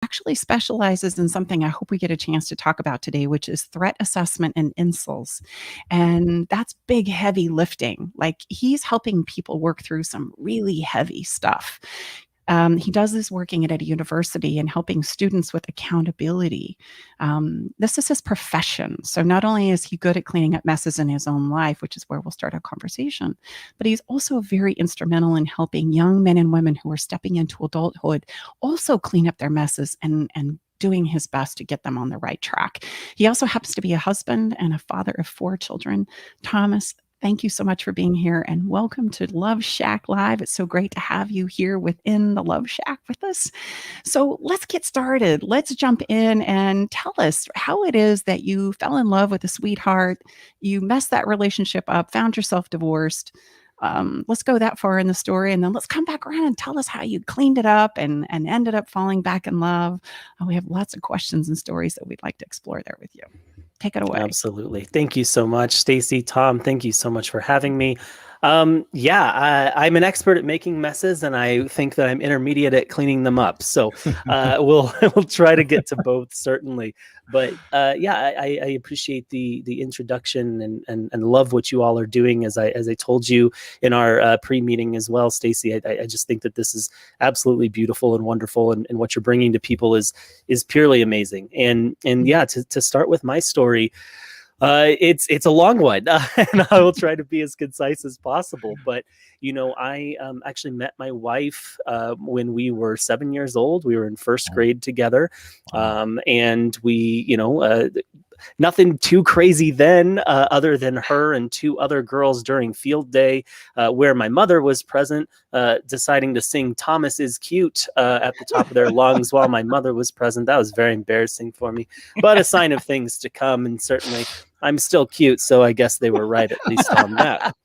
actually specializes in something I hope we get a chance to talk about today, which is threat assessment and insults. And that's big, heavy lifting. Like he's helping people work through some really heavy stuff. He does this working at a university and helping students with accountability. This is his profession. So not only is he good at cleaning up messes in his own life, which is where we'll start our conversation, but he's also very instrumental in helping young men and women who are stepping into adulthood also clean up their messes and doing his best to get them on the right track. He also happens to be a husband and a father of 4 children. Thomas, thank you so much for being here and welcome to Love Shack Live. It's so great to have you here within the Love Shack with us. So let's get started. Let's jump in and tell us how it is that you fell in love with a sweetheart, you messed that relationship up, found yourself divorced. Let's go that far in the story, and then let's come back around and tell us how you cleaned it up and ended up falling back in love. We have lots of questions and stories that we'd like to explore there with you. Take it away. Absolutely. Thank you so much, Stacy. Tom, thank you so much for having me. I'm an expert at making messes, and I think that I'm intermediate at cleaning them up. So we'll try to get to both, certainly. But I appreciate the introduction and love what you all are doing. As I told you in our pre-meeting as well, Stacy, I just think that this is absolutely beautiful and wonderful, and what you're bringing to people is purely amazing. And to start with my story. It's a long one, and I will try to be as concise as possible. But I actually met my wife when we were 7 years old. We were in first grade together, and we, nothing too crazy then, other than her and 2 other girls during field day, where my mother was present, deciding to sing "Thomas is Cute" at the top of their lungs while my mother was present. That was very embarrassing for me, but a sign of things to come. And certainly I'm still cute, so I guess they were right, at least on that.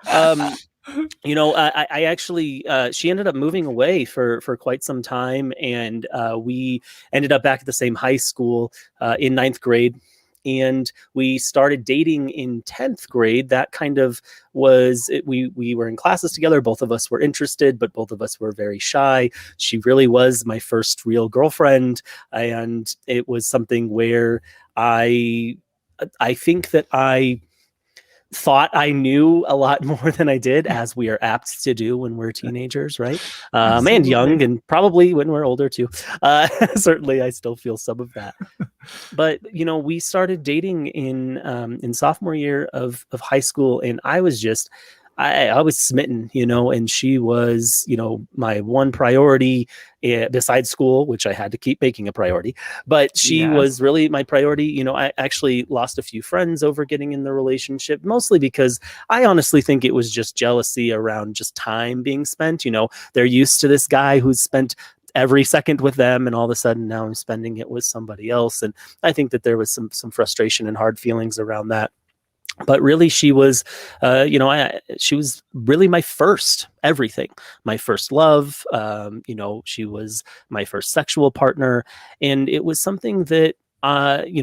I actually, she ended up moving away for quite some time, and we ended up back at the same high school in 9th grade. And we started dating in 10th grade. That kind of was it. We were in classes together. Both of us were interested, but both of us were very shy. She really was my first real girlfriend. And it was something where I think that I thought I knew a lot more than I did, as we are apt to do when we're teenagers, right? And young, and probably when we're older too. Certainly, I still feel some of that. But we started dating in sophomore year of high school, and I was just. I was smitten, and she was, my one priority besides school, which I had to keep making a priority. But she was really my priority. I actually lost a few friends over getting in the relationship, mostly because I honestly think it was just jealousy around just time being spent. They're used to this guy who's spent every second with them, and all of a sudden now I'm spending it with somebody else. And I think that there was some frustration and hard feelings around that. But really, she was, she was really my first everything, my first love. She was my first sexual partner, and it was something that, I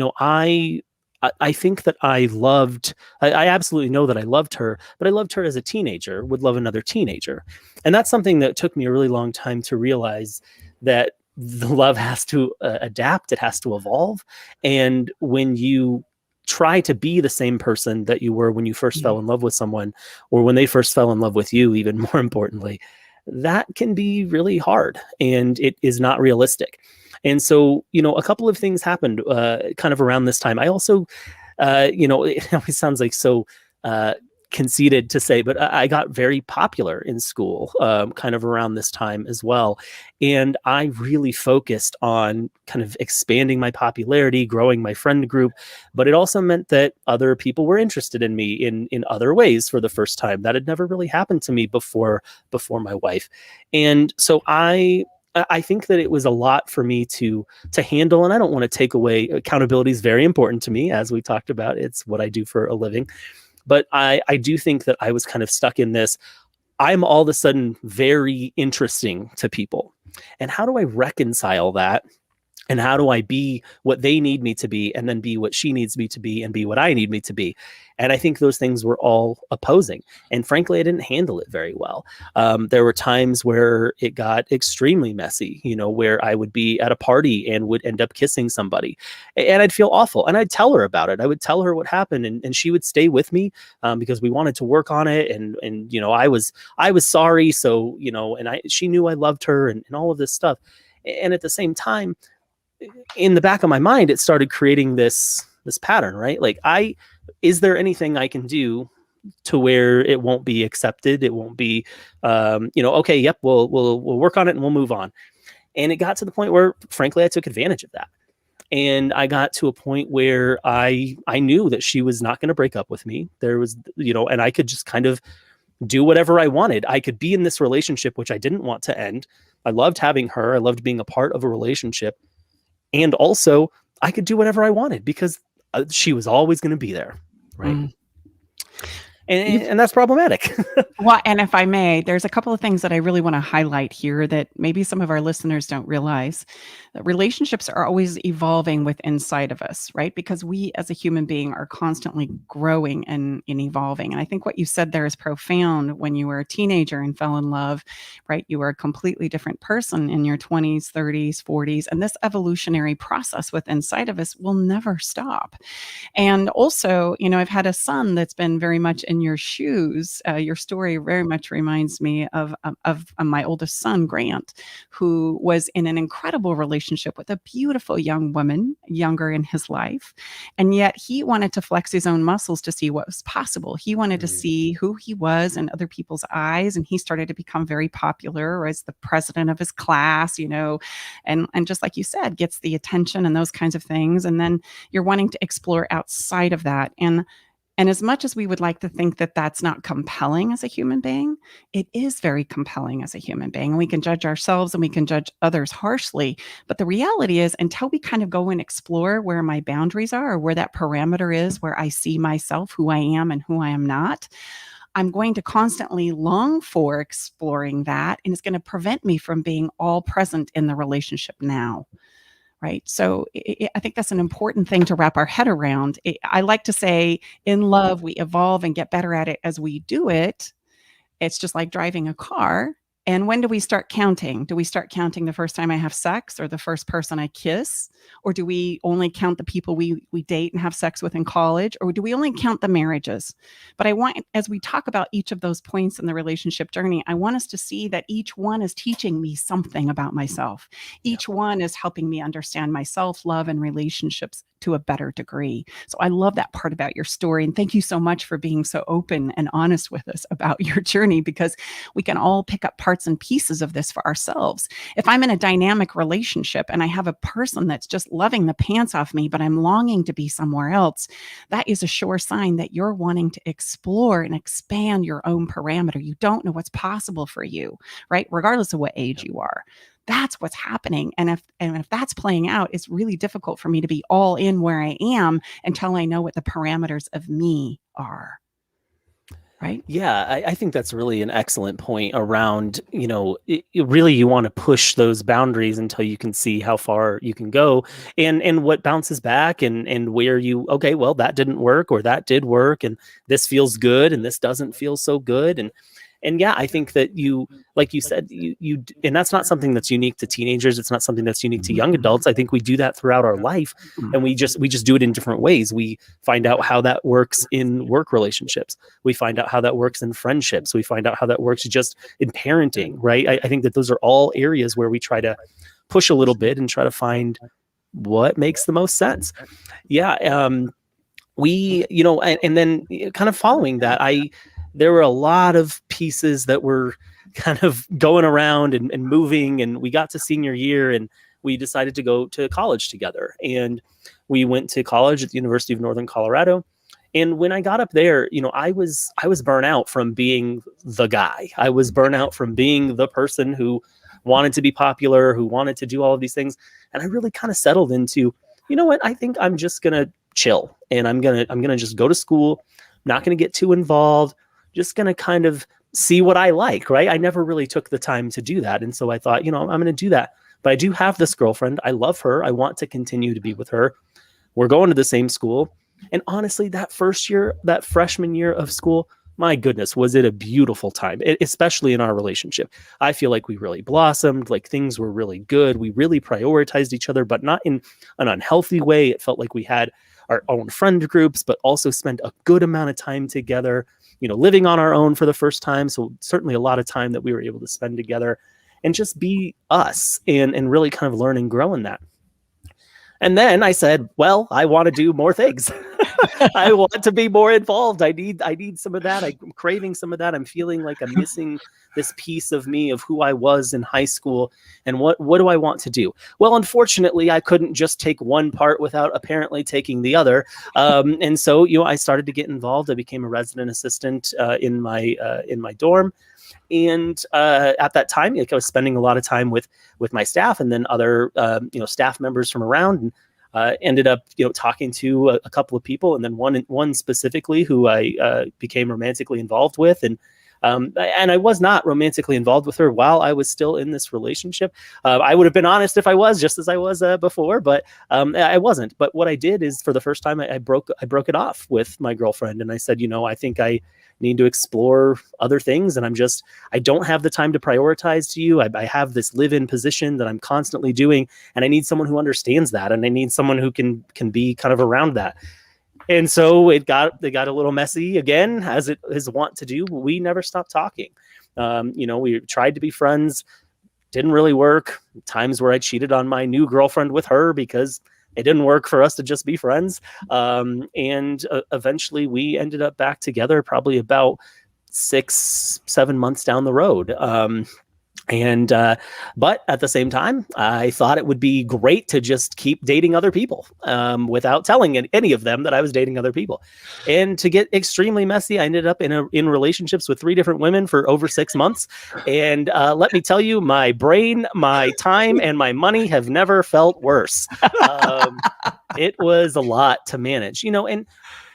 think that I loved. I absolutely know that I loved her, but I loved her as a teenager would love another teenager, and that's something that took me a really long time to realize, that the love has to adapt, it has to evolve, and when you try to be the same person that you were when you first fell in love with someone, or when they first fell in love with you, even more importantly, that can be really hard, and it is not realistic. And so, a couple of things happened kind of around this time. I also, it always sounds like so conceited to say, but I got very popular in school kind of around this time as well. And I really focused on kind of expanding my popularity, growing my friend group. But it also meant that other people were interested in me in other ways for the first time. That had never really happened to me before my wife. And so I think that it was a lot for me to handle, and I don't want to take away. Accountability is very important to me, as we talked about. It's what I do for a living. But I do think that I was kind of stuck in this. I'm all of a sudden very interesting to people. And how do I reconcile that And how do I be what they need me to be, and then be what she needs me to be, and be what I need me to be? And I think those things were all opposing. And frankly, I didn't handle it very well. There were times where it got extremely messy, where I would be at a party and would end up kissing somebody, and I'd feel awful. And I'd tell her about it. I would tell her what happened, and she would stay with me, because we wanted to work on it. And I was sorry. So, and she knew I loved her, and all of this stuff. And at the same time, in the back of my mind, it started creating this pattern, right? Like, is there anything I can do to where it won't be accepted? It won't be, okay, yep, we'll work on it and we'll move on. And it got to the point where, frankly, I took advantage of that. And I got to a point where I knew that she was not going to break up with me. There was, and I could just kind of do whatever I wanted. I could be in this relationship, which I didn't want to end. I loved having her. I loved being a part of a relationship. And also, I could do whatever I wanted because she was always going to be there, right? Mm. And that's problematic. Well, and if I may, there's a couple of things that I really want to highlight here that maybe some of our listeners don't realize. That relationships are always evolving with inside of us, right? Because we as a human being are constantly growing and evolving. And I think what you said there is profound. When you were a teenager and fell in love, right? You were a completely different person in your 20s, 30s, 40s. And this evolutionary process with inside of us will never stop. And also, I've had a son that's been very much in your shoes. Your story very much reminds me of my oldest son, Grant, who was in an incredible relationship with a beautiful young woman, younger in his life. And yet he wanted to flex his own muscles to see what was possible. He wanted to see who he was in other people's eyes. And he started to become very popular as the president of his class, and just like you said, gets the attention and those kinds of things. And then you're wanting to explore outside of that. And as much as we would like to think that that's not compelling as a human being, it is very compelling as a human being. And we can judge ourselves and we can judge others harshly. But the reality is, until we kind of go and explore where my boundaries are, or where that parameter is, where I see myself, who I am and who I am not, I'm going to constantly long for exploring that. And it's going to prevent me from being all present in the relationship now. Right. So I think that's an important thing to wrap our head around. I like to say, in love, we evolve and get better at it as we do it. It's just like driving a car. And when do we start counting? Do we start counting the first time I have sex, or the first person I kiss? Or do we only count the people we date and have sex with in college? Or do we only count the marriages? But I want, as we talk about each of those points in the relationship journey, I want us to see that each one is teaching me something about myself. Each one is helping me understand myself, love, and relationships to a better degree. So I love that part about your story. And thank you so much for being so open and honest with us about your journey, because we can all pick up parts and pieces of this for ourselves. If I'm in a dynamic relationship and I have a person that's just loving the pants off me, but I'm longing to be somewhere else, that is a sure sign that you're wanting to explore and expand your own parameter. You don't know what's possible for you, right? Regardless of what age you are. That's what's happening. And if that's playing out, it's really difficult for me to be all in where I am until I know what the parameters of me are. Right? Yeah, I think that's really an excellent point around, really you want to push those boundaries until you can see how far you can go, and what bounces back, and where okay, well, that didn't work, or that did work, and this feels good and this doesn't feel so good. And yeah, I think that like you said, and that's not something that's unique to teenagers. It's not something that's unique to young adults. I think we do that throughout our life, and we just do it in different ways. We find out how that works in work relationships. We find out how that works in friendships. We find out how that works just in parenting, right? I think that those are all areas where we try to push a little bit and try to find what makes the most sense. Yeah. And then kind of following that, there were a lot of pieces that were kind of going around and moving, and we got to senior year and we decided to go to college together. And we went to college at the University of Northern Colorado. And when I got up there, I was burnt out from being the guy. I was burnt out from being the person who wanted to be popular, who wanted to do all of these things. And I really kind of settled into, what, I think I'm just going to chill, and I'm going to just go to school, not going to get too involved, just going to kind of see what I like, right? I never really took the time to do that. And so I thought, I'm going to do that. but I do have this girlfriend. I love her. I want to continue to be with her. We're going to the same school. And honestly, that first year, that freshman year of school, my goodness, was it a beautiful time, especially in our relationship. I feel like we really blossomed, like things were really good. We really prioritized each other, but not in an unhealthy way. It felt like we had our own friend groups, but also spent a good amount of time together, living on our own for the first time. So certainly a lot of time that we were able to spend together and just be us and really kind of learn and grow in that. And then I said, well, I want to do more things. I want to be more involved. I need some of that. I'm craving some of that. I'm feeling like I'm missing this piece of me, of who I was in high school. And what do I want to do? Well, unfortunately, I couldn't just take one part without apparently taking the other. And so, I started to get involved. I became a resident assistant in my dorm. And at that time, I was spending a lot of time with my staff, and then other staff members from around, and ended up talking to a couple of people, and then one specifically who I became romantically involved with, and I was not romantically involved with her while I was still in this relationship. I would have been honest if I was, just as I was before, but I wasn't. But what I did is, for the first time, I broke it off with my girlfriend, and I said, I think I need to explore other things, and I don't have the time to prioritize to you. I have this live-in position that I'm constantly doing, and I need someone who understands that, and I need someone who can be kind of around that. And so it got a little messy again, as it is wont to do. But we never stopped talking. We tried to be friends, didn't really work. Times where I cheated on my new girlfriend with her because it didn't work for us to just be friends. And eventually we ended up back together, probably about 6-7 months down the road. But at the same time, I thought it would be great to just keep dating other people without telling any of them that I was dating other people. And to get extremely messy, I ended up in relationships with 3 different women for over 6 months. And let me tell you, my brain, my time, and my money have never felt worse. It was a lot to manage, and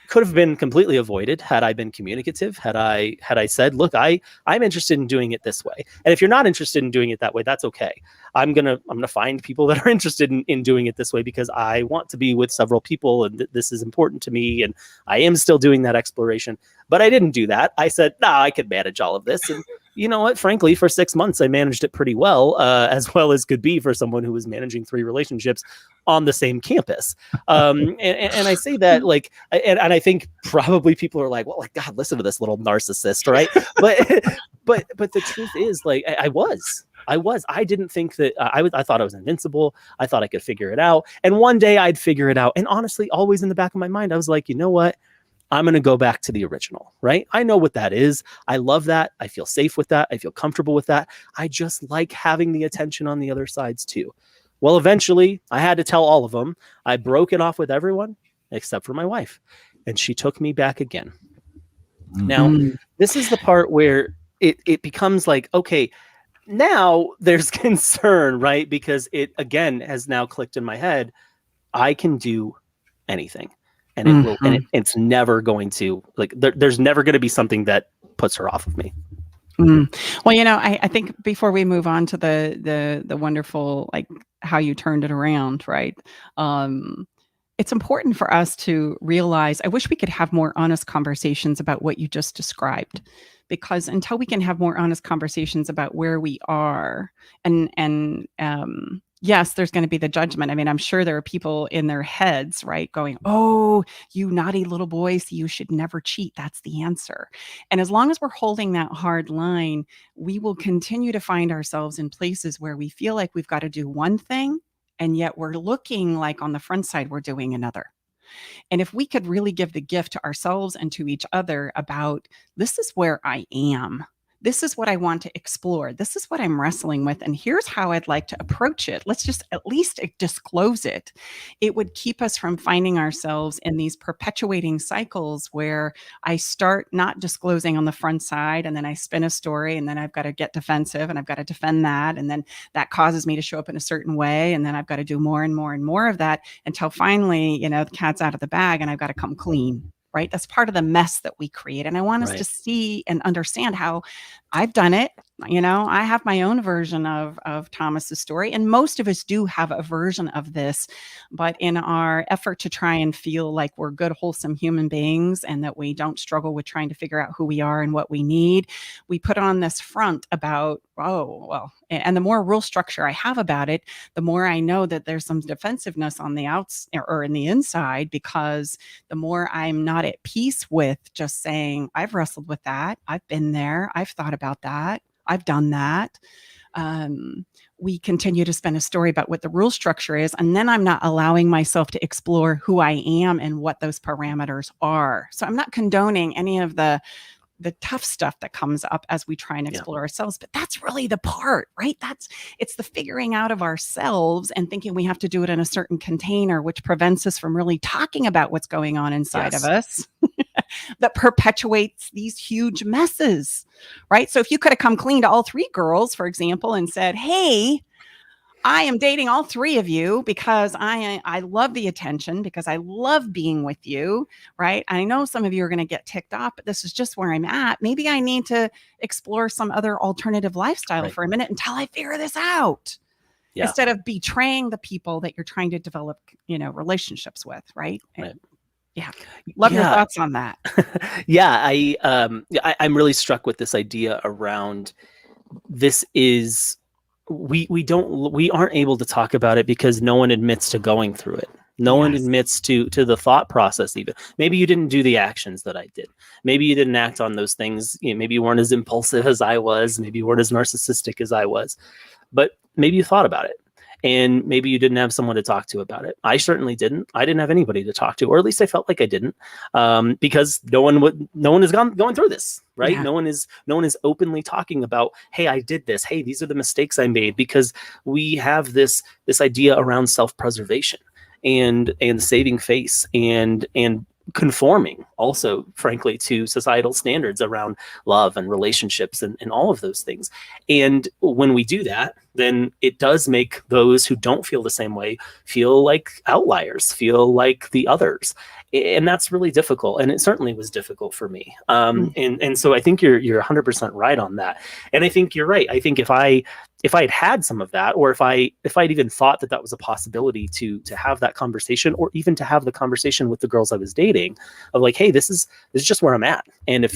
could have been completely avoided had I been communicative, had I said, look, I'm interested in doing it this way. And if you're not interested in doing it that way, that's okay. I'm gonna find people that are interested in doing it this way, because I want to be with several people, and this is important to me, and I am still doing that exploration. But I didn't do that. I said, I could manage all of this. And you know what? Frankly, for 6 months, I managed it pretty well as could be for someone who was managing 3 relationships on the same campus. And I say that and I think probably people are like, well, God, listen to this little narcissist, right? But the truth is, I didn't think that I thought I was invincible. I thought I could figure it out. And one day I'd figure it out. And honestly, always in the back of my mind, I was like, you know what? I'm going to go back to the original, right? I know what that is. I love that. I feel safe with that. I feel comfortable with that. I just like having the attention on the other sides too. Well, eventually I had to tell all of them. I broke it off with everyone except for my wife, and she took me back again. Mm-hmm. Now, this is the part where it becomes like, okay, now there's concern, right? Because it again has now clicked in my head. I can do anything. And it will, and it's never going to there's never going to be something that puts her off of me. Well, I think before we move on to the wonderful, how you turned it around, right? It's important for us to realize, I wish we could have more honest conversations about what you just described, because until we can have more honest conversations about where we are and yes, there's going to be the judgment. I mean, I'm sure there are people in their heads, right, going, oh, you naughty little boy, so you should never cheat. That's the answer. And as long as we're holding that hard line, we will continue to find ourselves in places where we feel like we've got to do one thing, and yet we're looking like on the front side, we're doing another. And if we could really give the gift to ourselves and to each other about, this is where I am. This is what I want to explore. This is what I'm wrestling with. And here's how I'd like to approach it. Let's just at least disclose it. It would keep us from finding ourselves in these perpetuating cycles where I start not disclosing on the front side, and then I spin a story, and then I've got to get defensive, and I've got to defend that. And then that causes me to show up in a certain way. And then I've got to do more and more and more of that until finally, the cat's out of the bag and I've got to come clean. Right? That's part of the mess that we create. And I want us to see and understand how I've done it. I have my own version of Thomas's story, and most of us do have a version of this. But in our effort to try and feel like we're good, wholesome human beings, and that we don't struggle with trying to figure out who we are and what we need, we put on this front about, oh, well, and the more rule structure I have about it, the more I know that there's some defensiveness on the outs or in the inside, because the more I'm not at peace with just saying, I've wrestled with that, I've been there, I've thought about that, I've done that. We continue to spin a story about what the rule structure is, and then I'm not allowing myself to explore who I am and what those parameters are. So I'm not condoning any of the tough stuff that comes up as we try and explore ourselves, but that's really the part, right? It's the figuring out of ourselves and thinking we have to do it in a certain container, which prevents us from really talking about what's going on inside of us. That perpetuates these huge messes, right? So if you could have come clean to all three girls, for example, and said, hey, I am dating all three of you because I love the attention, because I love being with you, right? I know some of you are going to get ticked off, but this is just where I'm at. Maybe I need to explore some other alternative lifestyle for a minute until I figure this out. Yeah. Instead of betraying the people that you're trying to develop, relationships with, right? Right. Yeah. Love your thoughts on that. I'm really struck with this idea around this is we aren't able to talk about it because no one admits to going through it. No one admits to the thought process even. Maybe you didn't do the actions that I did. Maybe you didn't act on those things. Maybe you weren't as impulsive as I was. Maybe you weren't as narcissistic as I was. But maybe you thought about it. And maybe you didn't have someone to talk to about it. I certainly didn't. I didn't have anybody to talk to, or at least I felt like I didn't, because no one is going through this, right? Yeah. No one is openly talking about, hey, I did this. Hey, these are the mistakes I made, because we have this idea around self-preservation and saving face and conforming also, frankly, to societal standards around love and relationships and all of those things. And when we do that, then it does make those who don't feel the same way feel like outliers, feel like the others. And that's really difficult. And it certainly was difficult for me. And so I think you're 100% right on that. And I think you're right. I think if I had some of that, or if I'd even thought that was a possibility to have that conversation, or even to have the conversation with the girls I was dating of like, hey, this is just where I'm at. And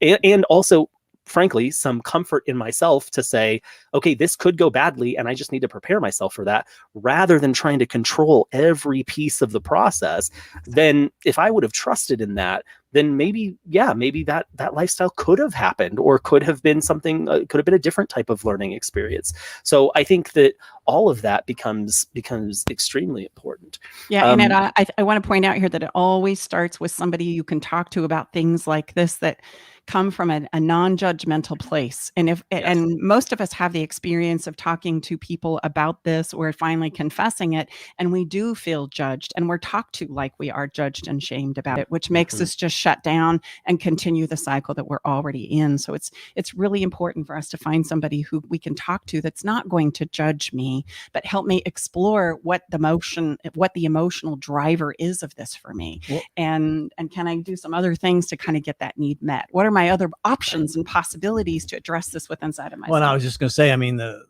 and also, frankly, some comfort in myself to say, okay, this could go badly and I just need to prepare myself for that, rather than trying to control every piece of the process. Then if I would have trusted in that, then maybe that lifestyle could have happened, or could have been something, could have been a different type of learning experience. So I think that all of that becomes extremely important. Yeah. And I want to point out here that it always starts with somebody you can talk to about things like this, that come from a non-judgmental place. And and most of us have the experience of talking to people about this, or finally confessing it, and we do feel judged, and we're talked to like we are judged and shamed about it, which makes us just shut down and continue the cycle that we're already in. So it's really important for us to find somebody who we can talk to that's not going to judge me, but help me explore what the emotional driver is of this for me. Well, and can I do some other things to kind of get that need met? What are my other options and possibilities to address this with inside of myself? Well, I was just going to say, I mean, the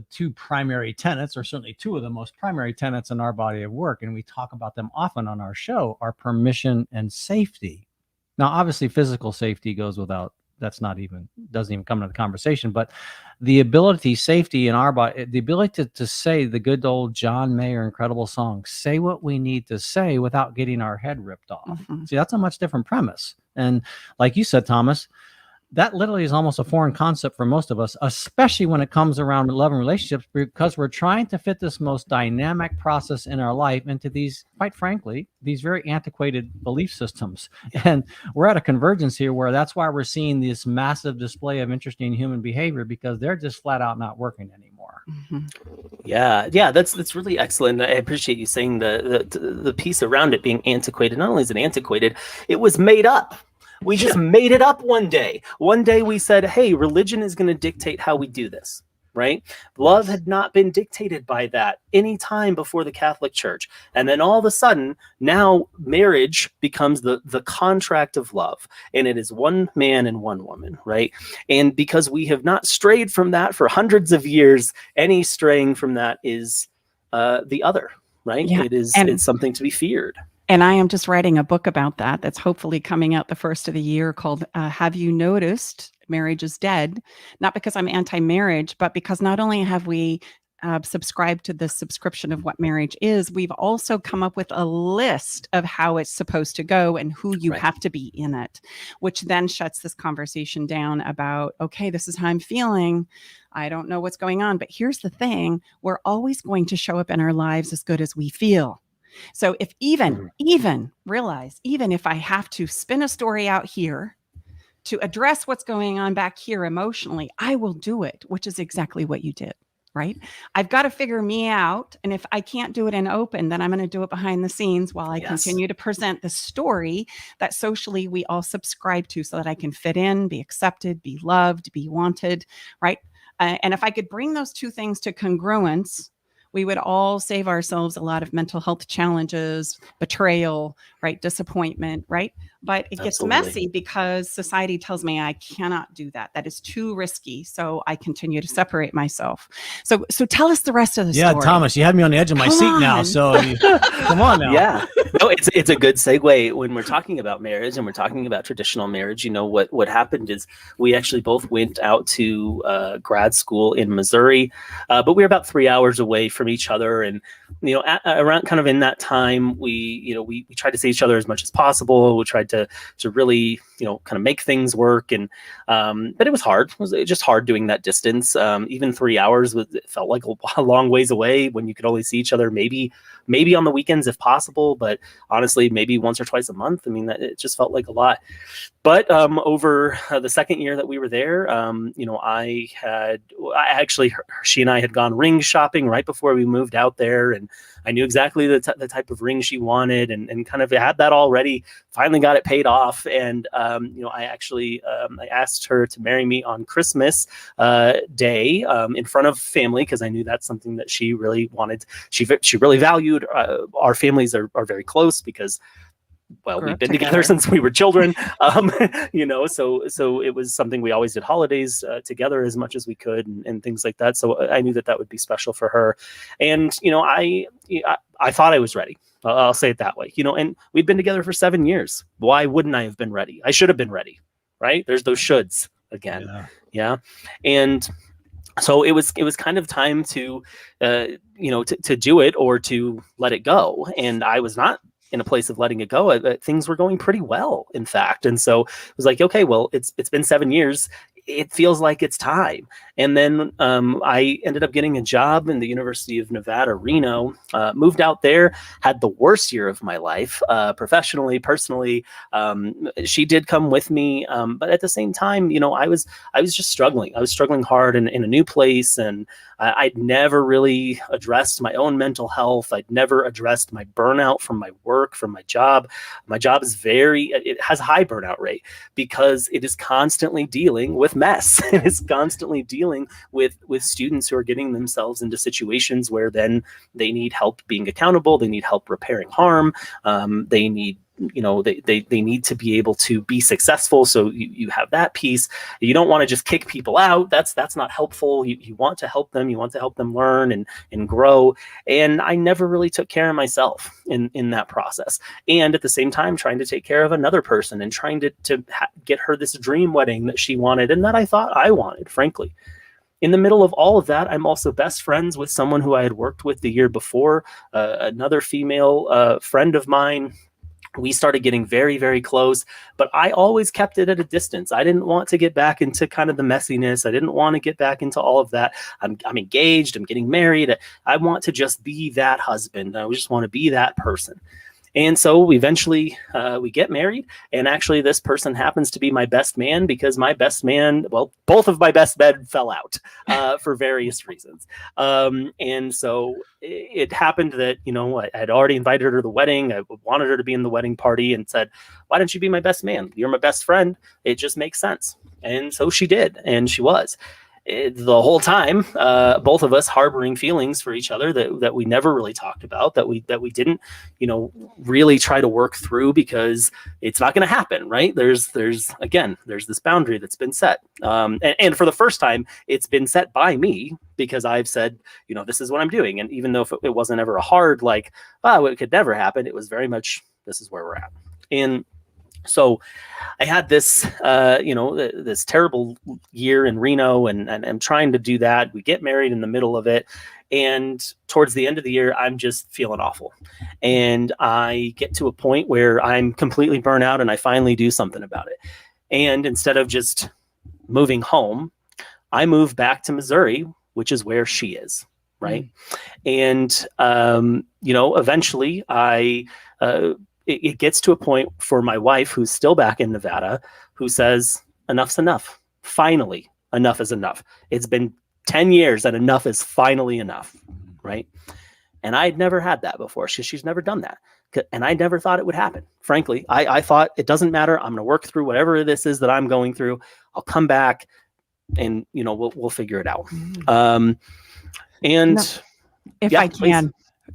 two primary tenets, or certainly two of the most primary tenets in our body of work, and we talk about them often on our show, are permission and safety. Now, obviously, physical safety goes without. Doesn't even come into the conversation, but the ability, safety in our body, the ability to say the good old John Mayer incredible song, say what we need to say without getting our head ripped off. Mm-hmm. See, that's a much different premise. And like you said, Thomas, that literally is almost a foreign concept for most of us, especially when it comes around love and relationships, because we're trying to fit this most dynamic process in our life into these, quite frankly, these very antiquated belief systems. And we're at a convergence here where that's why we're seeing this massive display of interesting human behavior, because they're just flat out not working anymore. Mm-hmm. Yeah, that's really excellent. I appreciate you saying the piece around it being antiquated. Not only is it antiquated, it was made up. We just made it up one day. One day we said, hey, religion is going to dictate how we do this. right? Love had not been dictated by that any time before the Catholic Church. And then all of a sudden, now marriage becomes the contract of love. And it is one man and one woman, right? And because we have not strayed from that for hundreds of years, any straying from that is the other, right? Yeah. It's something to be feared. And I am just writing a book about that. That's hopefully coming out the first of the year, called Have You Noticed Marriage is Dead? Not because I'm anti-marriage, but because not only have we subscribed to the subscription of what marriage is, we've also come up with a list of how it's supposed to go and who you Right. have to be in it, which then shuts this conversation down about, okay, this is how I'm feeling. I don't know what's going on. But here's the thing. We're always going to show up in our lives as good as we feel. So if even if I have to spin a story out here to address what's going on back here emotionally, I will do it, which is exactly what you did, right? I've got to figure me out. And if I can't do it in open, then I'm going to do it behind the scenes while I continue to present the story that socially we all subscribe to, so that I can fit in, be accepted, be loved, be wanted, right? And if I could bring those two things to congruence, we would all save ourselves a lot of mental health challenges, betrayal, right? Disappointment, right? But it gets messy because society tells me I cannot do that. That is too risky. So I continue to separate myself. So tell us the rest of the story. Yeah, Thomas, you had me on the edge of my seat now. So come on now. Yeah. No, it's a good segue when we're talking about marriage and we're talking about traditional marriage. You know, what happened is we actually both went out to grad school in Missouri, but we were about 3 hours away from each other. And, you know, around kind of in that time, we tried to see each other as much as possible. We tried to really, you know, kind of make things work. And, but it was hard. It was just hard doing that distance. Even 3 hours it felt like a long ways away when you could only see each other maybe on the weekends if possible, but honestly, maybe once or twice a month. I mean, it just felt like a lot. But over the second year that we were there, you know, she and I had gone ring shopping right before we moved out there, and I knew exactly the type of ring she wanted, and kind of had that already. Finally got it paid off, and you know, I actually I asked her to marry me on Christmas Day in front of family, because I knew that's something that she really wanted. She really valued. Our families are very close because, well, we've been together since we were children, you know, so it was something we always did holidays together as much as we could, and things like that. So I knew that would be special for her. And, you know, I thought I was ready. I'll say it that way, you know, and we'd been together for 7 years. Why wouldn't I have been ready? I should have been ready, right? There's those shoulds again. Yeah. And so it was kind of time to, you know, to do it or to let it go. And I was not in a place of letting it go. Things were going pretty well, in fact. And so it was like, okay, well, it's been 7 years. It feels like it's time. And then I ended up getting a job in the University of Nevada, Reno, moved out there, had the worst year of my life, professionally, personally. She did come with me. But at the same time, you know, I was just struggling. I was struggling hard in a new place. And I'd never really addressed my own mental health. I'd never addressed my burnout from my work, from my job. My job is it has a high burnout rate because it is constantly dealing with mess. It is constantly dealing with students who are getting themselves into situations where then they need help being accountable. They need help repairing harm. They need, you know, they need to be able to be successful. So you have that piece. You don't want to just kick people out. That's not helpful. You want to help them. You want to help them learn and grow. And I never really took care of myself in that process. And at the same time, trying to take care of another person and trying to get her this dream wedding that she wanted and that I thought I wanted, frankly. In the middle of all of that, I'm also best friends with someone who I had worked with the year before, another female friend of mine. We started getting very, very close, but I always kept it at a distance. I didn't want to get back into kind of the messiness. I didn't want to get back into all of that. I'm engaged. I'm getting married. I want to just be that husband. I just want to be that person. And so we eventually we get married, and actually this person happens to be my best man because my best man, well, both of my best men fell out for various reasons. And so it happened that, you know, I had already invited her to the wedding. I wanted her to be in the wedding party and said, why don't you be my best man? You're my best friend. It just makes sense. And so she did, and she was. the whole time, both of us harboring feelings for each other that we never really talked about, that we didn't, really try to work through, because it's not going to happen, right? There's this boundary that's been set, and for the first time, it's been set by me, because I've said, this is what I'm doing, and even though it wasn't ever a hard like, it could never happen, it was very much, this is where we're at. And so I had this, this terrible year in Reno, and I'm trying to do that. We get married in the middle of it. And towards the end of the year, I'm just feeling awful. And I get to a point where I'm completely burnt out, and I finally do something about it. And instead of just moving home, I move back to Missouri, which is where she is. Right. And, eventually it gets to a point for my wife, who's still back in Nevada, who says, enough's enough. Finally, enough is enough. It's been 10 years and enough is finally enough. Right. And I'd never had that before. She's never done that. And I never thought it would happen. Frankly, I thought it doesn't matter. I'm going to work through whatever this is that I'm going through. I'll come back and, we'll figure it out.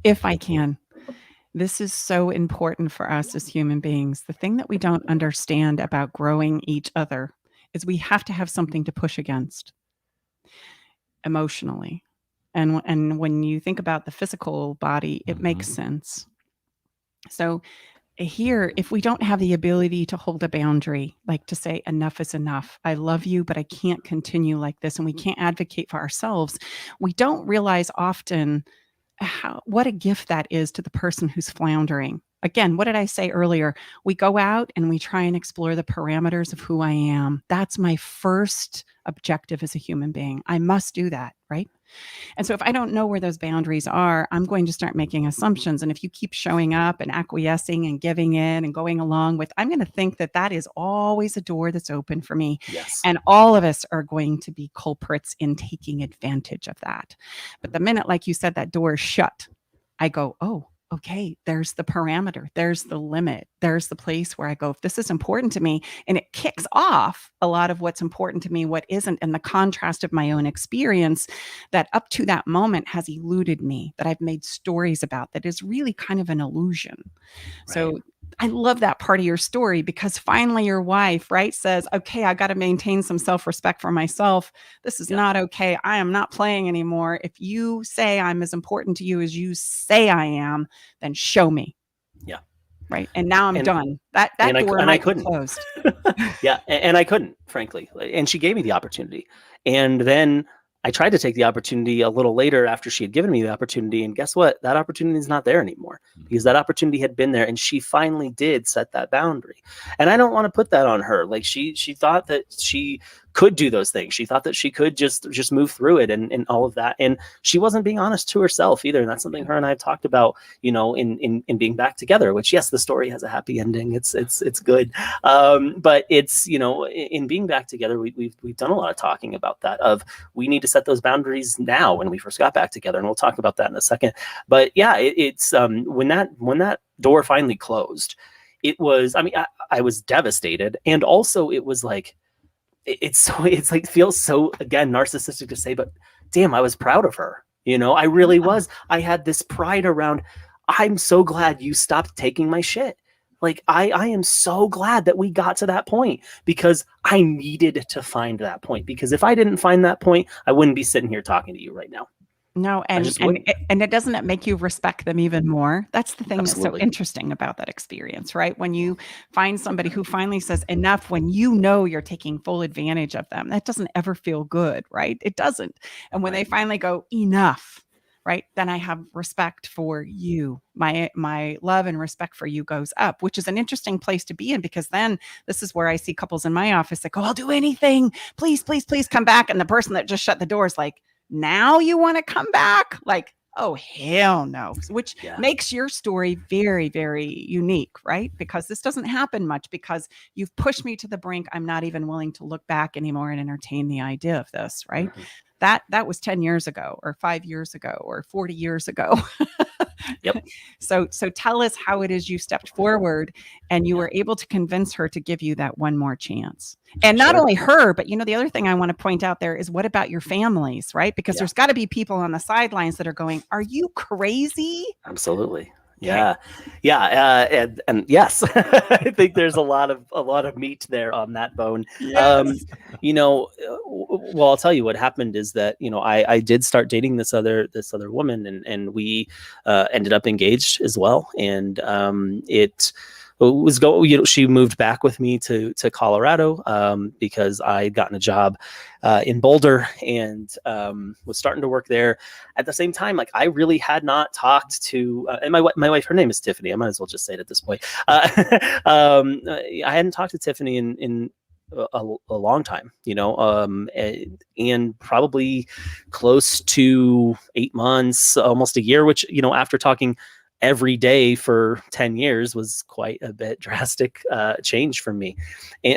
If I can, this is so important for us as human beings. The thing that we don't understand about growing each other is we have to have something to push against emotionally. And when you think about the physical body, it makes sense. So here, if we don't have the ability to hold a boundary, like to say enough is enough, I love you, but I can't continue like this, and we can't advocate for ourselves, we don't realize often what a gift that is to the person who's floundering. Again, what did I say earlier? We go out and we try and explore the parameters of who I am. That's my first objective as a human being. I must do that, right? And so if I don't know where those boundaries are, I'm going to start making assumptions. And if you keep showing up and acquiescing and giving in and going along with, I'm going to think that is always a door that's open for me. Yes. And all of us are going to be culprits in taking advantage of that. But the minute, like you said, that door is shut, I go, oh, okay, there's the parameter, there's the limit, there's the place where I go, if this is important to me, and it kicks off a lot of what's important to me, what isn't, and the contrast of my own experience that up to that moment has eluded me, that I've made stories about, that is really kind of an illusion. Right. So I love that part of your story, because finally your wife, right, says, okay, I got to maintain some self-respect for myself. This is not okay. I am not playing anymore. If you say I'm as important to you as you say I am, then show me. Yeah. Right. And now I'm done. That door might be closed. Yeah. And I couldn't, frankly. And she gave me the opportunity. And then I tried to take the opportunity a little later after she had given me the opportunity. And guess what? That opportunity is not there anymore, because that opportunity had been there, and she finally did set that boundary. And I don't want to put that on her. Like she thought that she could do those things. She thought that she could just move through it and all of that. And she wasn't being honest to herself either. And that's something her and I have talked about, in being back together, which, yes, the story has a happy ending. It's good. But it's, in being back together, we've done a lot of talking about that, of we need to set those boundaries now when we first got back together. And we'll talk about that in a second. But yeah, it's when that door finally closed, it was, I was devastated. And also it was like, it's like, feels so, again, narcissistic to say, but damn, I was proud of her. I really was. I had this pride around, I'm so glad you stopped taking my shit. Like, I am so glad that we got to that point, because I needed to find that point, because if I didn't find that point, I wouldn't be sitting here talking to you right now. No, and it doesn't make you respect them even more? That's the thing Absolutely. That's so interesting about that experience, right? When you find somebody who finally says enough, when you're taking full advantage of them, that doesn't ever feel good, right? It doesn't. And when they finally go enough, right, then I have respect for you. My love and respect for you goes up, which is an interesting place to be in, because then this is where I see couples in my office that go, I'll do anything. Please, please, please come back. And the person that just shut the door is like, now you want to come back? Like, oh, hell no. Which makes your story very, very unique, right? Because this doesn't happen much, because you've pushed me to the brink. I'm not even willing to look back anymore and entertain the idea of this, right? Mm-hmm. That was 10 years ago, or 5 years ago, or 40 years ago. Yep. So tell us how it is you stepped forward and you were able to convince her to give you that one more chance. And not Sure. only her, but the other thing I want to point out there is what about your families, right? Because Yeah. there's got to be people on the sidelines that are going, "Are you crazy?" Absolutely. Yeah. Yeah. And yes, I think there's a lot of meat there on that bone. Yes. Well, I'll tell you what happened is that, I did start dating this other woman, and we ended up engaged as well. And it was she moved back with me to Colorado because I had gotten a job in Boulder, and was starting to work there. At the same time, like, I really had not talked to, and my wife, her name is Tiffany. I might as well just say it at this point. I hadn't talked to Tiffany in a long time, and probably close to 8 months, almost a year, which, after talking every day for 10 years was quite a bit drastic change for me.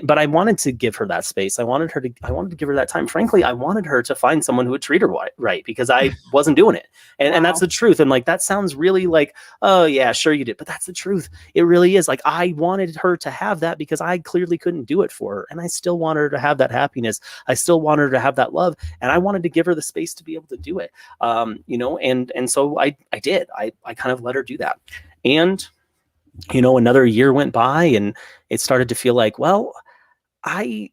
But I wanted to give her that space. I wanted to give her that time. Frankly, I wanted her to find someone who would treat her right, because I wasn't doing it. And that's the truth. And like, that sounds really like, oh yeah, sure you did. But that's the truth. It really is. Like, I wanted her to have that because I clearly couldn't do it for her. And I still wanted her to have that happiness. I still wanted her to have that love. And I wanted to give her the space to be able to do it. And so I did. I kind of let her do that. And another year went by, and it started to feel like, well, I'm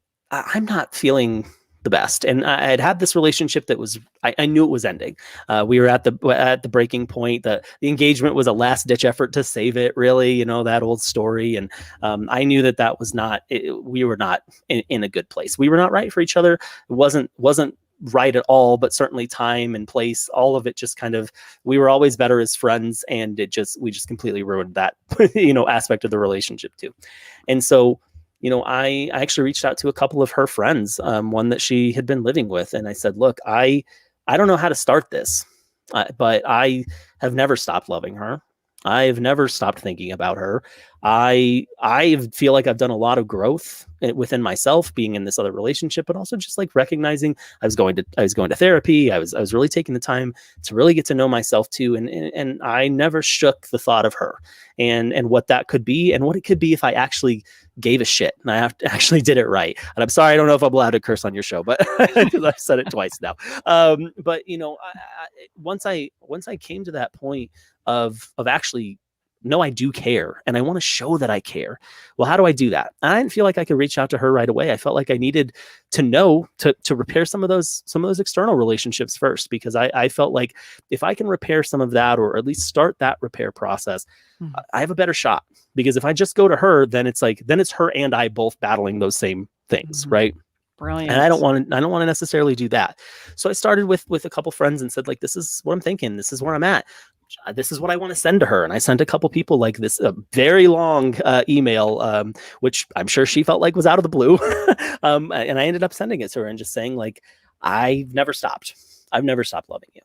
not feeling the best. And I had this relationship that was, I knew it was ending. We were at the breaking point. The engagement was a last ditch effort to save it, really, that old story. And I knew that was not, we were not in a good place. We were not right for each other. It wasn't right at all, but certainly time and place, all of it just kind of, we were always better as friends, and we just completely ruined that, aspect of the relationship too. And so, I actually reached out to a couple of her friends, one that she had been living with. And I said, look, I don't know how to start this, but I have never stopped loving her. I've never stopped thinking about her. I feel like I've done a lot of growth within myself, being in this other relationship, but also just like recognizing I was going to therapy. I was really taking the time to really get to know myself too. And I never shook the thought of her and what that could be, and what it could be if I actually gave a shit and I actually did it right. And I'm sorry, I don't know if I'm allowed to curse on your show, but because I've said it twice now. But once I came to that point of actually, no, I do care, and I want to show that I care. Well, how do I do that? I didn't feel like I could reach out to her right away. I felt like I needed to know to repair some of those external relationships first, because I felt like if I can repair some of that, or at least start that repair process, I have a better shot. Because if I just go to her, then it's her and I both battling those same things, right? Brilliant. And I don't want to necessarily do that. So I started with a couple friends and said, like, this is what I'm thinking. This is where I'm at. This is what I want to send to her. And I sent a couple people like this very long email, which I'm sure she felt like was out of the blue. And I ended up sending it to her and just saying, like, I've never stopped loving you.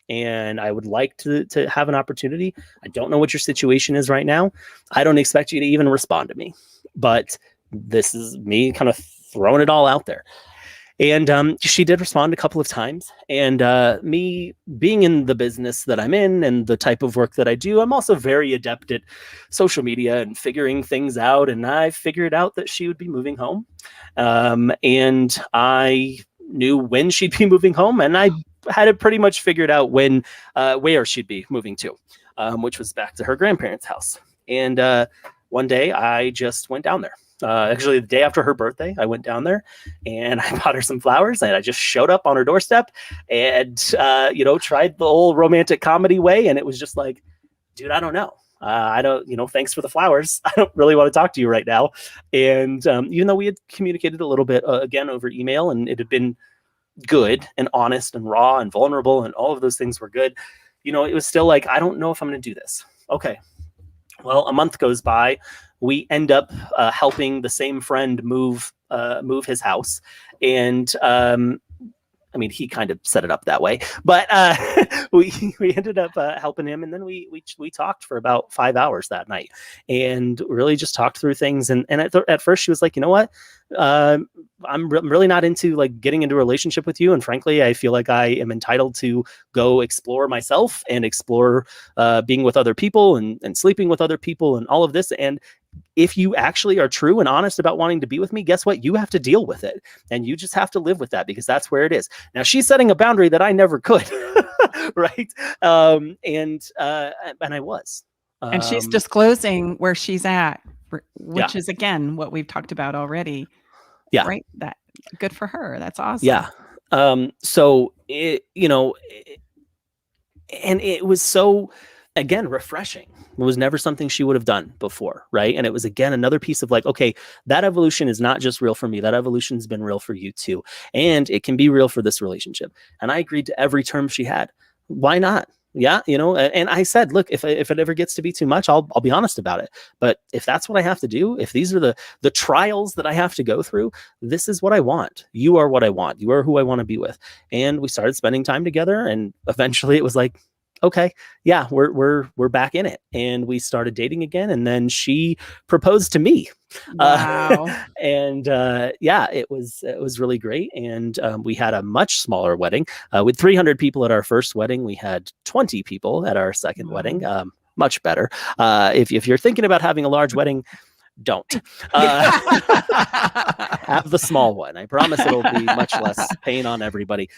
And I would like to have an opportunity. I don't know what your situation is right now. I don't expect you to even respond to me, but this is me kind of throwing it all out there. And she did respond a couple of times. And me being in the business that I'm in and the type of work that I do, I'm also very adept at social media and figuring things out. And I figured out that she would be moving home. And I knew when she'd be moving home, and I had it pretty much figured out where she'd be moving to, which was back to her grandparents' house. And one day I just went down there. Actually, the day after her birthday, I went down there and I bought her some flowers, and I just showed up on her doorstep and, tried the whole romantic comedy way. And it was just like, dude, I don't know. I don't, thanks for the flowers. I don't really want to talk to you right now. And even though we had communicated a little bit again over email, and it had been good and honest and raw and vulnerable, and all of those things were good, it was still like, I don't know if I'm going to do this. Okay. Well, a month goes by. We end up helping the same friend move his house. And I mean, he kind of set it up that way, but we ended up helping him, and then we talked for about 5 hours that night, and really just talked through things. And at first she was like, you know what, I'm really not into like getting into a relationship with you, and frankly, I feel like I am entitled to go explore myself and explore being with other people and sleeping with other people and all of this. And if you actually are true and honest about wanting to be with me, guess what? You have to deal with it, and you just have to live with that, because that's where it is. Now she's setting a boundary that I never could, right? And I was. And she's disclosing where she's at, which Yeah. is again what we've talked about already. Yeah. Right. That good for her. That's awesome. Yeah. So it, and it was so, again, refreshing. It was never something she would have done before, right? And it was, again, another piece of like, okay, that evolution is not just real for me. That evolution's been real for you too. And it can be real for this relationship. And I agreed to every term she had. Why not? Yeah, and I said, look, if it ever gets to be too much, I'll be honest about it. But if that's what I have to do, if these are the trials that I have to go through, this is what I want. You are what I want. You are who I want to be with. And we started spending time together, and eventually it was like, okay, yeah, we're back in it, and we started dating again. And then she proposed to me. Wow. And yeah, it was really great. And we had a much smaller wedding with 300 people at our first wedding. We had 20 people at our second wedding. Much better. If you're thinking about having a large wedding, don't have the small one. I promise it'll be much less pain on everybody.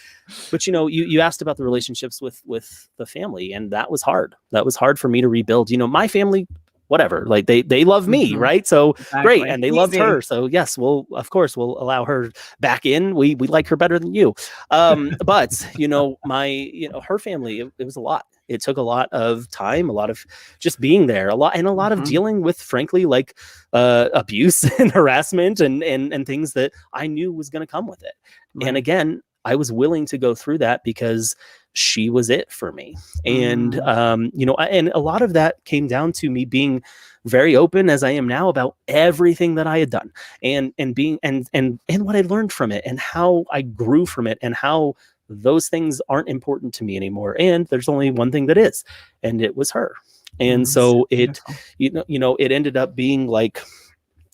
But you asked about the relationships with the family, and that was hard. That was hard for me to rebuild. My family, whatever, like they love me, right? So Exactly. great, and they loved Easy. her. So yes, of course we'll allow her back in. We like her better than you. But her family, it was a lot. It took a lot of time, a lot of just being there, a lot of dealing with, frankly, like abuse and harassment and things that I knew was going to come with it. Right. And again, I was willing to go through that because she was it for me. And, and a lot of that came down to me being very open, as I am now, about everything that I had done and being, and what I learned from it, and how I grew from it, and how those things aren't important to me anymore. And there's only one thing that is, and it was her. And so it, it ended up being like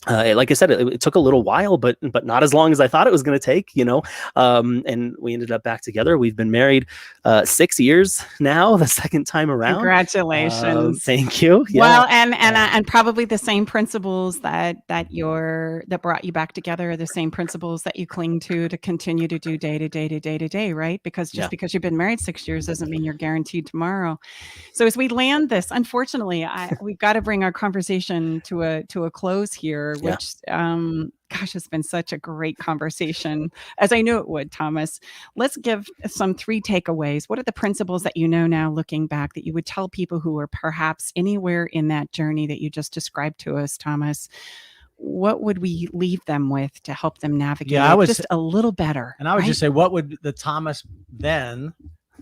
I said, it took a little while, but not as long as I thought it was going to take, and we ended up back together. We've been married 6 years now, the second time around. Congratulations. Thank you. Yeah. Well, and probably the same principles that brought you back together are the same principles that you cling to continue to do day to day, right? Because because you've been married 6 years doesn't mean you're guaranteed tomorrow. So as we land this, unfortunately, we've got to bring our conversation to a close here. Which, gosh, it's been such a great conversation, as I knew it would, Thomas. Let's give some 3 takeaways. What are the principles that you know now, looking back, that you would tell people who are perhaps anywhere in that journey that you just described to us, Thomas? What would we leave them with to help them navigate just a little better? And I would just say, what would the Thomas then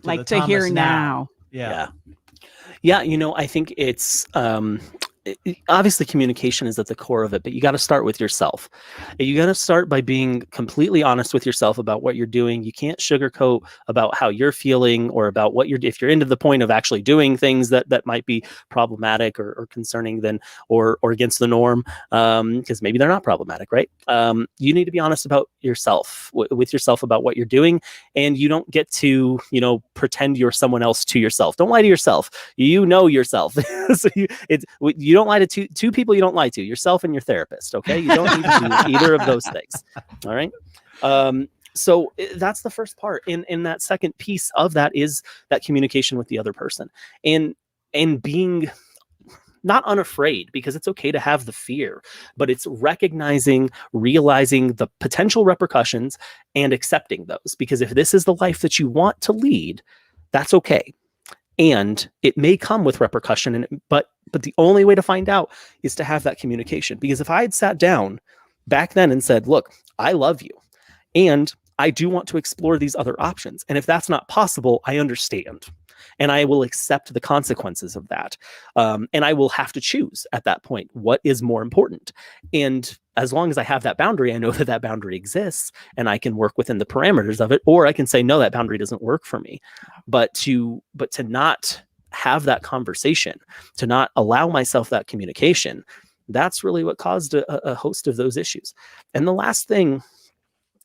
like to hear now? Yeah. I think it's obviously communication is at the core of it, but you got to start with yourself. You got to start by being completely honest with yourself about what you're doing. You can't sugarcoat about how you're feeling, or about what if you're into the point of actually doing things that might be problematic or concerning, then or against the norm, because maybe they're not problematic, right? You need to be honest about yourself, with yourself, about what you're doing, and you don't get to pretend you're someone else to yourself. Don't lie to yourself. You know yourself. So you don't lie to two people. You don't lie to yourself and your therapist. Okay. You don't need to do either of those things. All right. So that's the first part. And that second piece of that is that communication with the other person, and being not unafraid, because it's okay to have the fear, but it's realizing the potential repercussions and accepting those. Because if this is the life that you want to lead, that's okay. And it may come with repercussion, but the only way to find out is to have that communication. Because if I had sat down back then and said, look, I love you, and I do want to explore these other options, and if that's not possible, I understand, and I will accept the consequences of that. And I will have to choose at that point what is more important. And as long as I have that boundary, I know that that boundary exists and I can work within the parameters of it, or I can say, no, that boundary doesn't work for me. But to not have that conversation, to not allow myself that communication, that's really what caused a host of those issues. And the last thing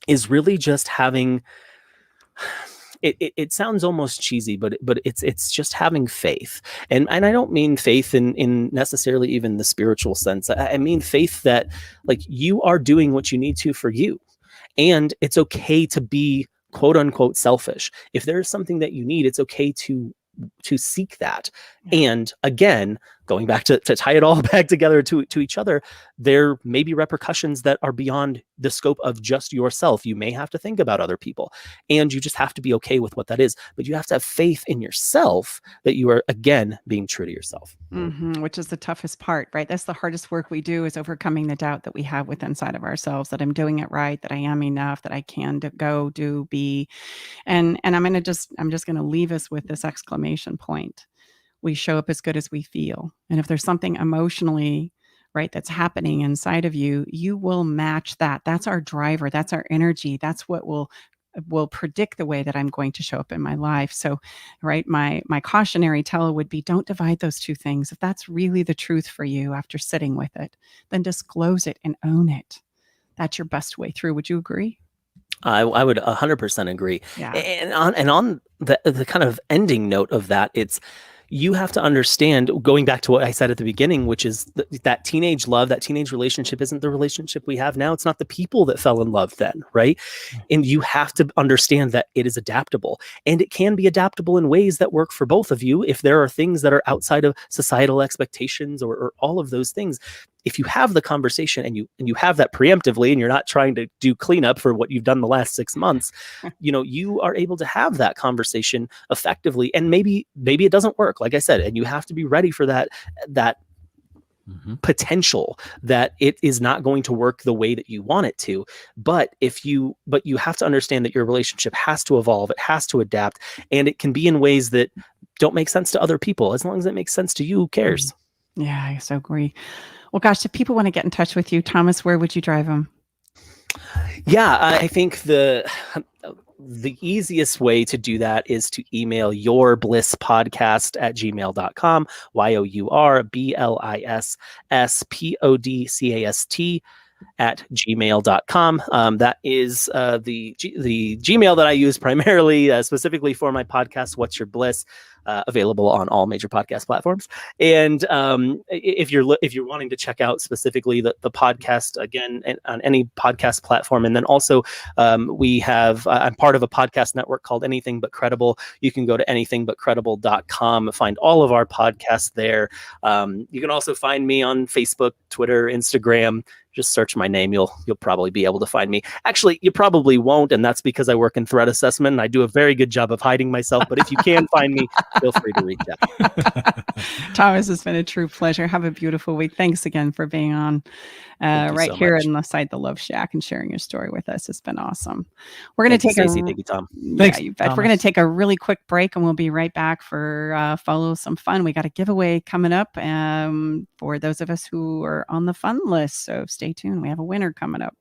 is really just having, it sounds almost cheesy, but it's just having faith. And I don't mean faith in necessarily even the spiritual sense. I mean faith that, like, you are doing what you need to for you. And it's okay to be quote unquote selfish. If there's something that you need, it's okay to seek that. And again, going back to tie it all back together to each other, there may be repercussions that are beyond the scope of just yourself. You may have to think about other people, and you just have to be okay with what that is. But you have to have faith in yourself that you are, again, being true to yourself. Which is the toughest part, right? That's the hardest work we do, is overcoming the doubt that we have within inside of ourselves, that I'm doing it right, that I am enough, that I can go, do, be. And I'm just going to leave us with this exclamation point. We show up as good as we feel. And if there's something emotionally, right, that's happening inside of you, you will match that. That's our driver. That's our energy. That's what will predict the way that I'm going to show up in my life. So, right, my cautionary tale would be, don't divide those two things. If that's really the truth for you after sitting with it, then disclose it and own it. That's your best way through. Would you agree? I would 100% agree. Yeah. And on the kind of ending note of that, it's, you have to understand, going back to what I said at the beginning, which is that teenage love, that teenage relationship isn't the relationship we have now. It's not the people that fell in love then, right? And you have to understand that it is adaptable, and it can be adaptable in ways that work for both of you. If there are things that are outside of societal expectations or all of those things, if you have the conversation and you have that preemptively, and you're not trying to do cleanup for what you've done the last 6 months, you are able to have that conversation effectively. And maybe it doesn't work, like I said, and you have to be ready for that potential that it is not going to work the way that you want it to. But you have to understand that your relationship has to evolve, it has to adapt, and it can be in ways that don't make sense to other people. As long as it makes sense to you, who cares? Yeah, I so agree. Well, gosh, if people want to get in touch with you, Thomas, where would you drive them? Yeah, I think the easiest way to do that is to email yourblisspodcast@gmail.com, yourblisspodcast@gmail.com. That is the Gmail that I use primarily, specifically for my podcast, What's Your Bliss? Available on all major podcast platforms. And if you're wanting to check out specifically the podcast, again, on any podcast platform, and then also we have I'm part of a podcast network called Anything But Credible. You can go to anythingbutcredible.com, find all of our podcasts there. You can also find me on Facebook, Twitter, Instagram. Just search my name. You'll probably be able to find me. Actually, you probably won't, and that's because I work in threat assessment and I do a very good job of hiding myself. But if you can find me, feel free to reach out. Thomas, it's been a true pleasure. Have a beautiful week. Thanks again for being on right so here inside the Love Shack and sharing your story with us. It's been awesome. We're going to take Stacey. Thank you, Tom. Thanks, you bet. We're going to take a really quick break, and we'll be right back for Follow Some Fun. We got a giveaway coming up for those of us who are on the fun list. So stay tuned. We have a winner coming up.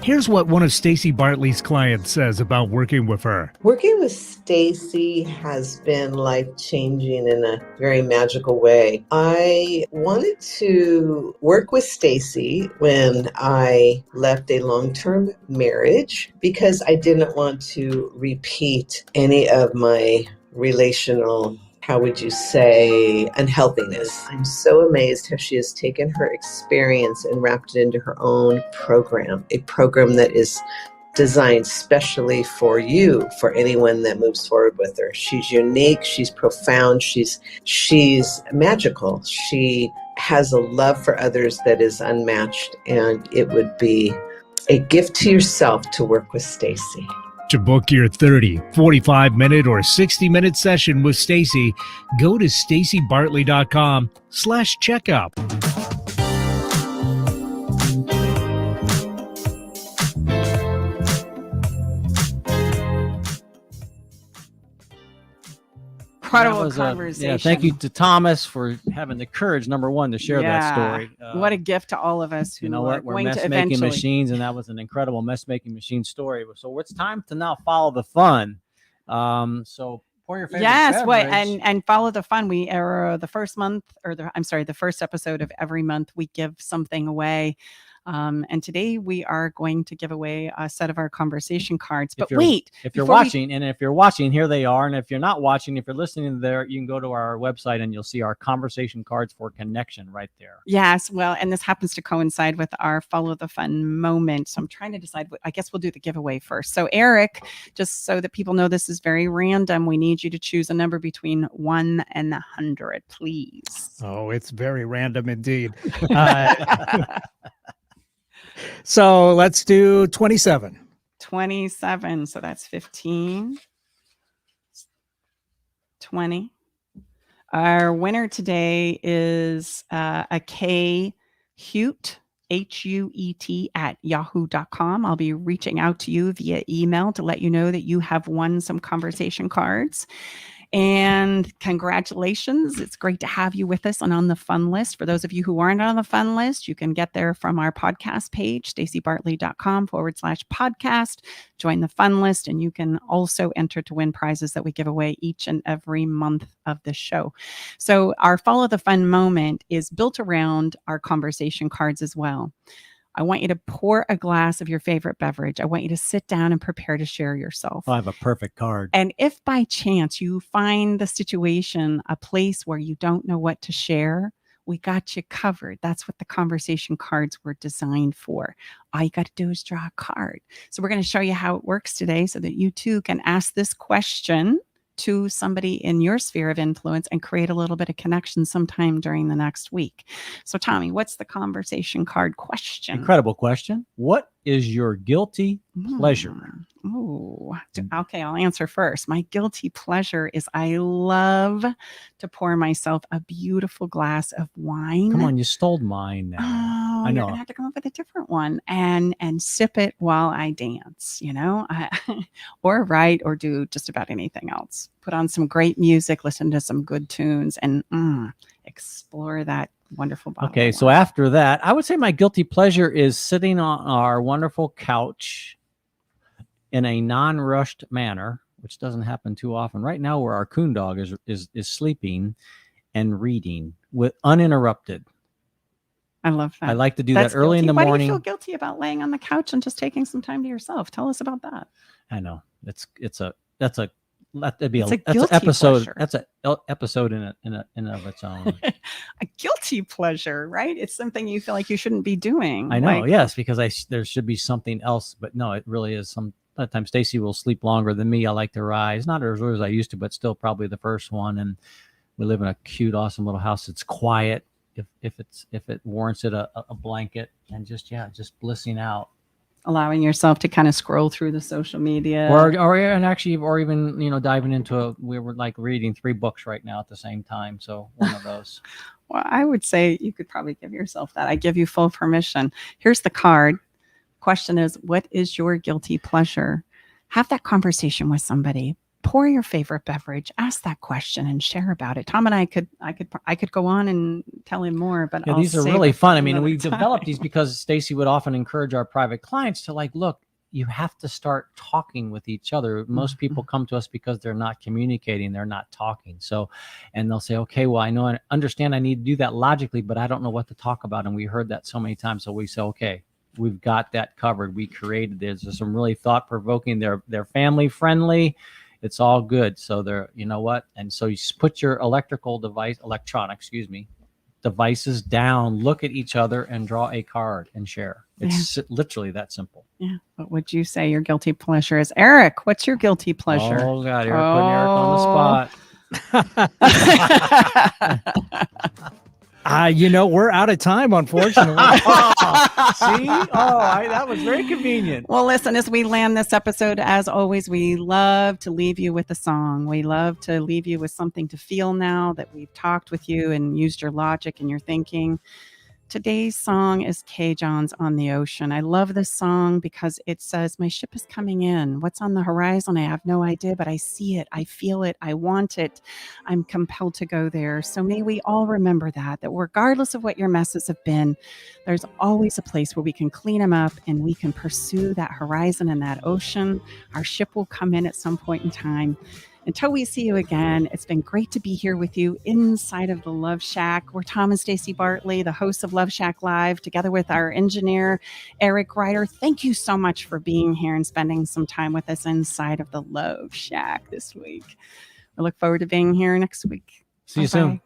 Here's what one of Stacey Bartley's clients says about working with her. Working with Stacey has been life-changing in a very magical way. I wanted to work with Stacey when I left a long-term marriage because I didn't want to repeat any of my relational, how would you say, unhealthiness. I'm so amazed how she has taken her experience and wrapped it into her own program, a program that is designed specially for you, for anyone that moves forward with her. She's unique, she's profound, she's magical. She has a love for others that is unmatched, and it would be a gift to yourself to work with Stacey. To book your 30, 45-minute, or 60-minute session with Stacey, go to staceybartley.com/checkup. incredible was conversation. thank you to Thomas for having the courage, number one, to share that story. What a gift to all of us who are we're going mess to making eventually. machines, and that was an incredible mess making machine story. So it's time to now follow the fun. So pour your favorite beverage. And follow the fun. We are the first month, the first episode of every month, we give something away. And today we are going to give away a set of our conversation cards. But if you're watching, here they are. And if you're not watching, if you're listening there, you can go to our website and you'll see our conversation cards for connection right there. Yes. Well, and this happens to coincide with our follow the fun moment. So I'm trying to decide. I guess we'll do the giveaway first. So Eric, just so that people know this is very random, we need you to choose a number between 1 and 100, please. Oh, it's very random indeed. So let's do 27. 27. So that's 15, 20. Our winner today is a K Huet, Huet at yahoo.com. I'll be reaching out to you via email to let you know that you have won some conversation cards. And congratulations. It's great to have you with us and on the fun list. For those of you who aren't on the fun list, you can get there from our podcast page, stacybartley.com/podcast. Join the fun list, and you can also enter to win prizes that we give away each and every month of the show. So our Follow the Fun moment is built around our conversation cards as well. I want you to pour a glass of your favorite beverage. I want you to sit down and prepare to share yourself. I have a perfect card. And if by chance you find the situation a place where you don't know what to share, we got you covered. That's what the conversation cards were designed for. All you got to do is draw a card. So we're going to show you how it works today so that you too can ask this question to somebody in your sphere of influence and create a little bit of connection sometime during the next week. So Tommy, what's the conversation card question? Incredible question. What is your guilty pleasure? Oh, okay. I'll answer first. My guilty pleasure is I love to pour myself a beautiful glass of wine. Come on, you stole mine now. Oh, I know. You're gonna have to come up with a different one and sip it while I dance, or write or do just about anything else. Put on some great music, listen to some good tunes, and explore that wonderful bottle. Okay, so after that, I would say my guilty pleasure is sitting on our wonderful couch in a non-rushed manner, which doesn't happen too often. Right now, where our coon dog is sleeping and reading with uninterrupted. I love that. I like to do that early in the morning. Why do you feel guilty about laying on the couch and just taking some time to yourself? Tell us about that. I know that's an episode in and of its own. A guilty pleasure, right? It's something you feel like you shouldn't be doing. I know, yes, because there should be something else, but no, it really is. A lot of times Stacy will sleep longer than me. I like to rise, not as early as I used to, but still probably the first one. And we live in a cute, awesome little house. It's quiet. If it warrants it, a blanket, and just blissing out. Allowing yourself to kind of scroll through the social media, or even diving into we were like reading 3 books right now at the same time. So one of those. Well, I would say you could probably give yourself that. I give you full permission. Here's the card. Question is, what is your guilty pleasure? Have that conversation with somebody. Pour your favorite beverage. Ask that question and share about it. Tom and I could go on and tell him more, but these are really fun. I mean, we developed these because Stacy would often encourage our private clients to look, you have to start talking with each other. Most people come to us because they're not communicating, they're not talking. So, and they'll say, okay, well, I understand I need to do that logically, but I don't know what to talk about. And we heard that so many times. So we say, okay, we've got that covered. We created this. There's some really thought-provoking. They're family friendly. It's all good. So and so you put your electronic devices down, look at each other and draw a card and share. It's literally that simple. Yeah. What would you say your guilty pleasure is? Eric, what's your guilty pleasure? Oh God, you're putting Eric on the spot. We're out of time, unfortunately. See? That was very convenient. Well, listen, as we land this episode, as always, we love to leave you with a song. We love to leave you with something to feel now that we've talked with you and used your logic and your thinking. Today's song is Kay John's On the Ocean. I love this song because it says, my ship is coming in. What's on the horizon? I have no idea, but I see it. I feel it. I want it. I'm compelled to go there. So may we all remember that regardless of what your messes have been, there's always a place where we can clean them up and we can pursue that horizon and that ocean. Our ship will come in at some point in time. Until we see you again, it's been great to be here with you inside of the Love Shack. We're Tom and Stacey Bartley, the hosts of Love Shack Live, together with our engineer, Eric Ryder. Thank you so much for being here and spending some time with us inside of the Love Shack this week. We look forward to being here next week. See you soon.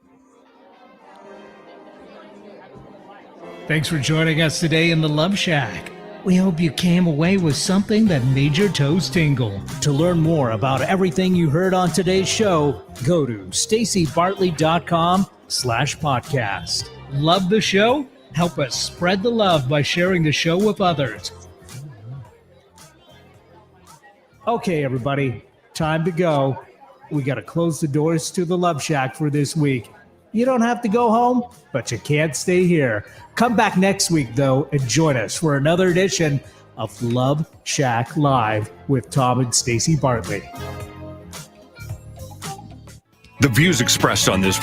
Thanks for joining us today in the Love Shack. We hope you came away with something that made your toes tingle. To learn more about everything you heard on today's show, go to staceybartley.com/podcast. Love the show? Help us spread the love by sharing the show with others. Okay, everybody, time to go. We got to close the doors to the Love Shack for this week. You don't have to go home, but you can't stay here. Come back next week, though, and join us for another edition of Love Shack Live with Tom and Stacey Bartley. The views expressed on this program